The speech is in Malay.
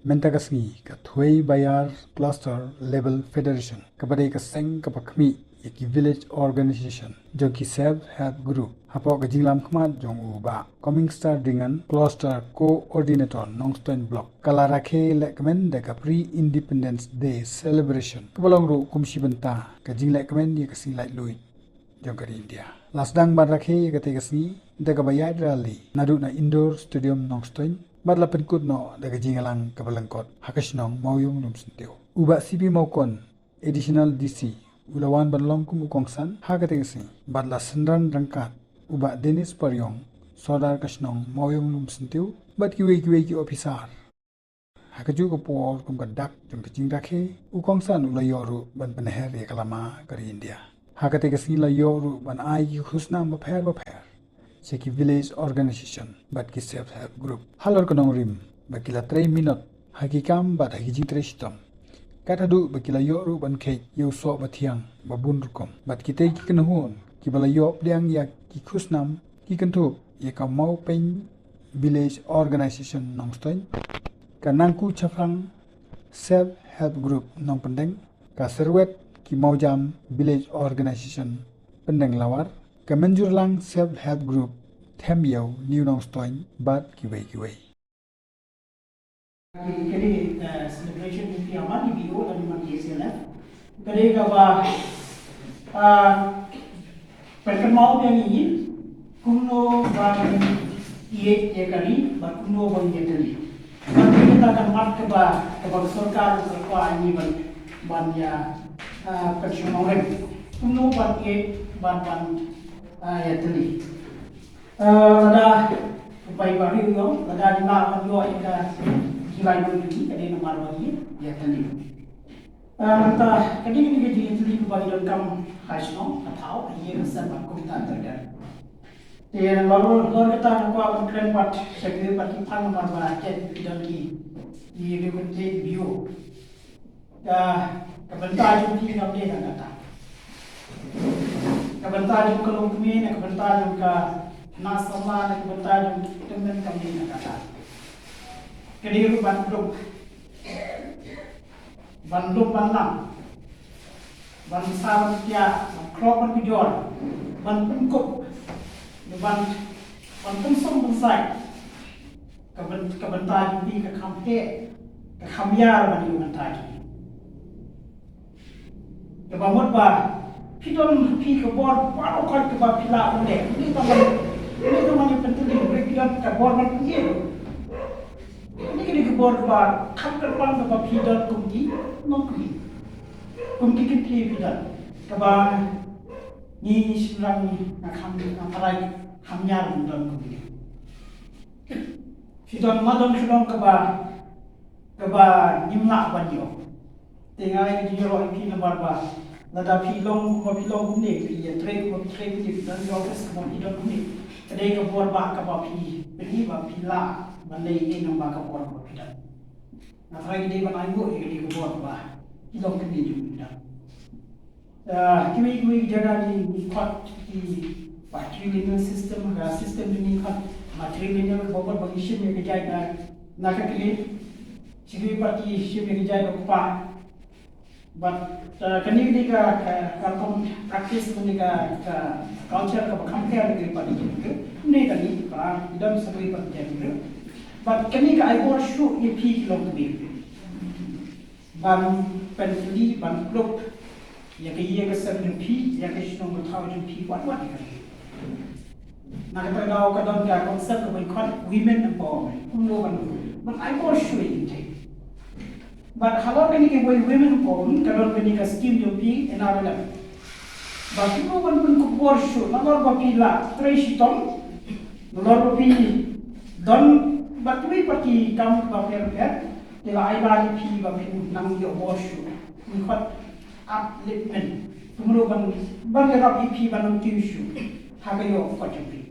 Mentagasngi ka Thui Bayar Cluster Level Federation kabadai ka seng ka pakmi yaki village organization jo ki self help group hapo ka jinglam khmat jong uba coming star dengan cluster coordinator nongstoin block kala rakhe lekmen de ka pre independence day celebration kabalong ru kumsi benta ka jing lekmen ye ka si Laitluid jong ka India lasdang ban rakhe ka te ka si de ka bayar rally nadu na indoor stadium nongstoin badla penkut no daga jingalang kabalangkot hakasnong mawyung numsinteu uba CP Mawkon additional DC ulawan banlong kum ukongsan hakatengsi badla sendran rangkat uba Dennis Paryong sodar kasnong mawyung numsinteu bad kiwe ki officer hakaju ko por kum ka dak jong jing rakhe ukongsan ulayoru ban panher ye kalama kari India hakatengsi layoru ban ai ki khusna bapher Seki village organization bat ki self help group halor kanong rim bakila 3 minute hakikam bat hagi 3 stom katadu bakila yoru ban khe yu so bathiang babun rukom bat kite ki kanhon ki bala yop liang ya ki khusnam ki kantu ye ka mau pen village organization nongstoin kanangku chafang self help group nong pendeng ka serwet ki maujam village organization pendeng lawar Kemenjurlang self help group Themyo New Nongstoin Bat Kiwei. Kali celebration di Pynïoh di bio dan di SLF. Kali Kaba perkenal yang ini kuno bang iye kali bar kuno bang Jingïatylli. Kali kita akan mat kaba sarkar serta ini ban ya persiapan kuno bang iye ban Jingïatylli. Ada upaya baru yo, ada di mana yo ada Laitluid ini, ada nomor bagi Jingïatylli. Nanta kadang-kadang Jingïatylli kembali dalam kam hasno atau ia besar berkomentar terkait. Dan lalu kita nampak keren buat segera bagi pan nomor berakhir dalam di rekomendasi bio. Kebentar juga di dalam dia kata. Kebentar juga kalau kami nak kebentar juga nasalah nak kebentar juga teman kami nak kata. Kediri bandung bandam, bansar dia, kropan bijor, ban pengkup, ban pengsom bensai, kebentar juga kekampe, kekamyar bani kebentar. Kebamut bah Pidon pi kebor baru kau kebab pila boleh. Ini teman yang penting berikan kebor man punya. Ini kini kebor kebab kam kerpan kebab pidon kumki non kumki kita pidon kebab ni selang nak parai hamyar pidon kumki. Pidon madon selang kebab nimla banyo. Tengah ini jiro pi nomor bah. Nada pilong ni, ya trek ni, dan jauh semua pilong ni. Kedai kebor bak kapapi, beri bak pila, balai ini nombak kebor kapapi. Nah, lagi dia banyak kedai kebor bak pilong kini juga. Kami jaga ni kot di matrilineal system, sistem ini kot matrilineal kebor bagi ship yang kerja nak kali, segi parti ship yang kerja lupa. But kini ka kalkom practice kini ka culture ka compare dengan pada itu, ni kini perang idam sebagai perjalanan. But kini ka I want show EP long lebih. Ban penfli ban klub, ya ke ia ke 7P, ya ke senong 1000P, what ni. Nak kita tahu kadang ka konsep ka women empowerment, but I want show it. But kalau kini ke women pun, kalau kini ke scheme jopi, enak lagi. But kita pun kubur show, nalor bapila, trace tom, nalor bapi, don, but we parti kamu bapir tela aibali pi bapin nang yo kubur show, ni kot upliftment, kemudian bang rapi pi banang tiu show, hagayo kot jopi.